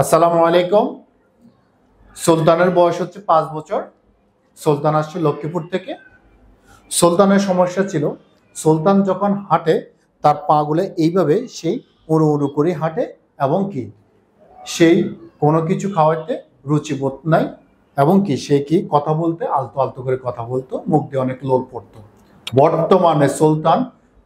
আসসালামু আলাইকুম। সুলতানের বয়স হচ্ছে 5 বছর। সুলতান আসছে লক্ষ্মীপুর থেকে। সুলতানের সমস্যা ছিল, সুলতান যখন হাঁটে তার পাগুলো এইভাবে সেই উড়ু উড়ু করে হাঁটে এবং কি সেই কোনো কিছু খাওয়াতে রুচিবোধ নাই এবং কি সে কি কথা বলতে আলতো আলতো করে কথা বলতো, মুখ দিয়ে অনেক লোল পড়তো। বর্তমানে সুলতান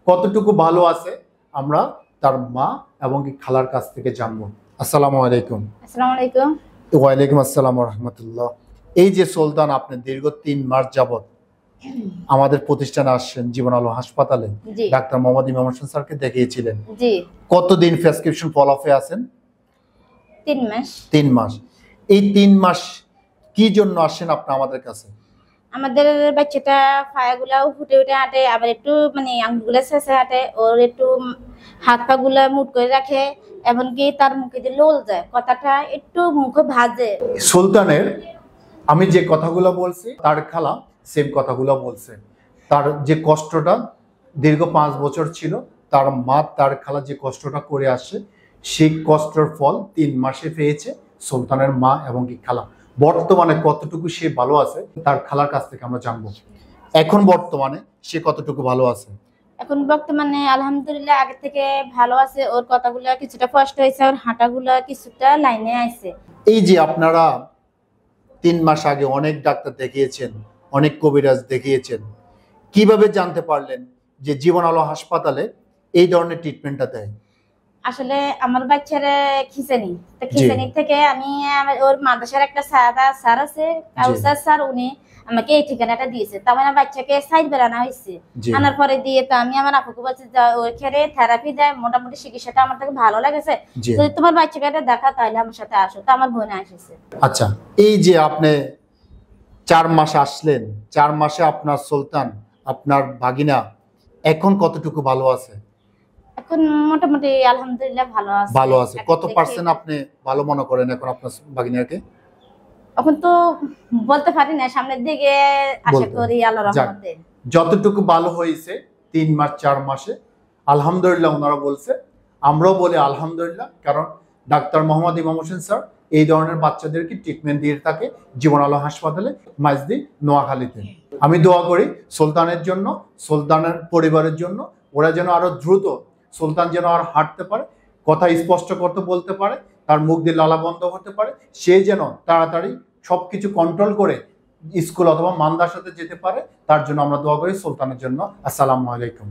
কতটুকু ভালো আছে আমরা তার মা এবং কি খালার কাছ থেকে জানবো। আসসালামু আলাইকুম। আসসালামু আলাইকুম। ওয়ালাইকুম আসসালাম ওয়া রাহমাতুল্লাহ। এই যে সুলতান, আপনি দীর্ঘ 3 মাস যাবত আমাদের প্রতিষ্ঠানে আসছেন, জীবন আলো হাসপাতালে জি ডাক্তার মোহাম্মদ ইমাম হোসেন স্যারকে দেখিয়েছিলেন। জি কতদিন প্রেসক্রিপশন ফলো আপে আছেন? 3 মাস। 3 মাস। এই 3 মাস কি জন্য আসছেন আপনি আমাদের কাছে? আমাদের বাচ্চাটা পায়াগুলাও ফুটে উঠে হাঁটে, আবার একটু আঙ্গুলগুলা শেষে হাঁটে, ওর একটু হাত পা গুলা মুট করে রাখে, এমনকি তার মুখে যে লোল যায়, কথাটা একটু মুখে ভাজে। সুলতানের আমি যে কথাগুলো বলছি তার খালা সেম কথাগুলো বলছে। তার যে কষ্টটা দীর্ঘ 5 বছর ছিল, তার মা তার খালা যে কষ্টটা করে আসছে সেই কষ্টের ফল 3 মাসে পেয়েছে সুলতানের মা এবং কি খালা। বর্তমানে কতটুকু সে ভালো আছে তার খালার কাছ থেকে আমরা জানবো। এখন বর্তমানে সে কতটুকু ভালো আছে? এখন বর্তমানে আলহামদুলিল্লাহ আগে থেকে ভালো আছে, ওর কথাগুলা কিছুটা কষ্ট হয়েছে, ওর হাঁটাগুলা কিছুটা লাইনে আছে। এই যে আপনারা 3 মাস আগে অনেক ডাক্তার দেখিয়েছেন, অনেক কবিরাজ দেখিয়েছেন, কিভাবে জানতে পারলেন যে জীবন আলো হাসপাতালে এই ধরনের ট্রিটমেন্টটা দেয়? আসলে আমার বাচ্চারা খিচেনি, তো খিচেনি থেকে আমি ওর মাদ্রাসার একটা স্যার আছে, কাউসার স্যার, উনি আমাকে এই ঠিকানাটা দিয়েছে। তো আমার বাচ্চাকে সাইড বেড়ানো হয়েছে, আনার পরে দিয়ে তো আমি আমার আপুকে বলছি ওইখানে থেরাপি দেয়, মোটামুটি চিকিৎসাটা আমার থেকে ভালো লাগেছে, যদি তোমার বাচ্চাকে দেখা তাহলে আমার সাথে আসো। তো আমার বোন আসেছে। আচ্ছা, এই যে আপনি 4 মাস আসলেন, 4 মাসে আপনার সুলতান, আপনার ভাগিনা এখন কতটুকু ভালো আছে? এখন মোটামুটি আলহামদুলিল্লাহ ভালো আছে। ভালো আছে। কত পার্সেন্ট আপনি ভালো মনে করেন এখন আপনার ভাগিনাকে? এখন তো বলতে পারি না, সামনের দিকে আশা করি আল্লাহর রহমতে যতটুকু ভালো হয়েছে 3 মাস 4 মাসে আলহামদুলিল্লাহ ওনারা বলছে, আমরাও বলি আলহামদুলিল্লাহ। কারণ ডাক্তার মোহাম্মদ ইমাম হোসেন স্যার এই ধরনের বাচ্চাদেরকে ট্রিটমেন্ট দিয়ে থাকে জীবন আলো হাসপাতালে, মাইজদি, নোয়াখালীতে। আমি দোয়া করি সুলতানের জন্য, সুলতানের পরিবারের জন্য, ওরা যেন আরো দ্রুত, সুলতান যেন আর হাঁটতে পারে, কথা স্পষ্ট করতে বলতে পারে, তার মুখ দিয়ে লালা বন্ধ হতে পারে, সে যেন তাড়াতাড়ি সবকিছু কন্ট্রোল করে স্কুল অথবা মাদ্রাসাতে যেতে পারে। তার জন্য আমরা দোয়া করি সুলতানের জন্য। আসসালামু আলাইকুম।